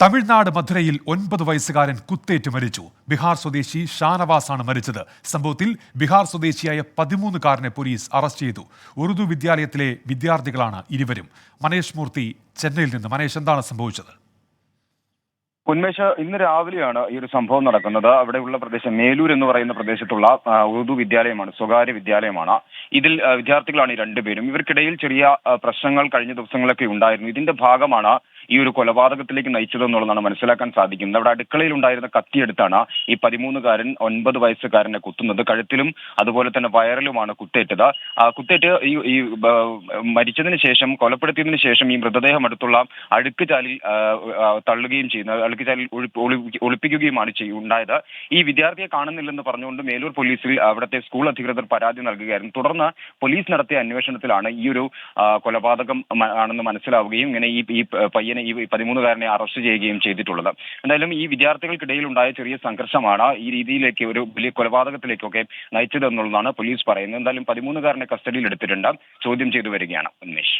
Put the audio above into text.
തമിഴ്നാട് മധുരയിൽ 9 വയസ്സുകാരൻ കുത്തേറ്റ് മരിച്ചു. ബീഹാർ സ്വദേശി ഷാനവാസാണ് മരിച്ചത്. സംഭവത്തിൽ ബീഹാർ സ്വദേശിയായ 13-കാരനെ പോലീസ് അറസ്റ്റ് ചെയ്തു. ഉറുദു വിദ്യാലയത്തിലെ വിദ്യാർത്ഥികളാണ് ഇരുവരും. മനേഷ് മൂർത്തി ചെന്നൈയിൽ നിന്ന്. മനേഷ്, എന്താണ് സംഭവിച്ചത്? ഉന്മേഷ്, ഇന്ന് രാവിലെയാണ് ഈ ഒരു സംഭവം നടക്കുന്നത്. അവിടെയുള്ള പ്രദേശം മേലൂർ എന്ന് പറയുന്ന പ്രദേശത്തുള്ള ഉറുദു വിദ്യാലയമാണ്, സ്വകാര്യ വിദ്യാലയമാണ്. ഇതിൽ വിദ്യാർത്ഥികളാണ് ഈ രണ്ടുപേരും. ഇവർക്കിടയിൽ ചെറിയ പ്രശ്നങ്ങൾ കഴിഞ്ഞ ദിവസങ്ങളൊക്കെ ഉണ്ടായിരുന്നു. ഇതിന്റെ ഭാഗമാണ് ഈ ഒരു കൊലപാതകത്തിലേക്ക് നയിച്ചതെന്നുള്ളതാണ് മനസ്സിലാക്കാൻ സാധിക്കുന്നത്. അവിടെ അടുക്കളയിൽ ഉണ്ടായിരുന്ന കത്തിയെടുത്താണ് ഈ 13-കാരൻ 9 വയസ്സുകാരനെ കുത്തുന്നത്. കഴുത്തിലും അതുപോലെ തന്നെ വയറിലുമാണ് കുത്തേറ്റത്. കുത്തേറ്റ് ഈ മരിച്ചതിന് ശേഷം, കൊലപ്പെടുത്തിയതിനു ശേഷം ഈ മൃതദേഹം അടുത്തുള്ള അഴുക്കുചാലിൽ തള്ളുകയും ചെയ്യുന്നത്, അഴുക്കുചാലിൽ ഒളിപ്പിക്കുകയുമാണ് ഉണ്ടായത്. ഈ വിദ്യാർത്ഥിയെ കാണുന്നില്ലെന്ന് പറഞ്ഞുകൊണ്ട് മേലൂർ പോലീസിൽ അവിടുത്തെ സ്കൂൾ അധികൃതർ പരാതി നൽകുകയായിരുന്നു. തുടർന്ന് പോലീസ് നടത്തിയ അന്വേഷണത്തിലാണ് ഈ ഒരു കൊലപാതകം ആണെന്ന് മനസ്സിലാവുകയും ഇങ്ങനെ ഈ പയ്യനെ, ഈ 13-കാരനെ അറസ്റ്റ് ചെയ്യുകയും ചെയ്തിട്ടുള്ളത്. എന്തായാലും ഈ വിദ്യാർത്ഥികൾക്കിടയിൽ ഉണ്ടായ ചെറിയ സംഘർഷമാണ് ഈ രീതിയിലേക്ക് ഒരു വലിയ കൊലപാതകത്തിലേക്കൊക്കെ നയിച്ചതെന്നുള്ളതാണ് പോലീസ് പറയുന്നത്. എന്തായാലും 13-കാരനെ കസ്റ്റഡിയിൽ എടുത്തിട്ടുണ്ട്. ചോദ്യം ചെയ്തു വരികയാണ് ഉന്മേഷ്.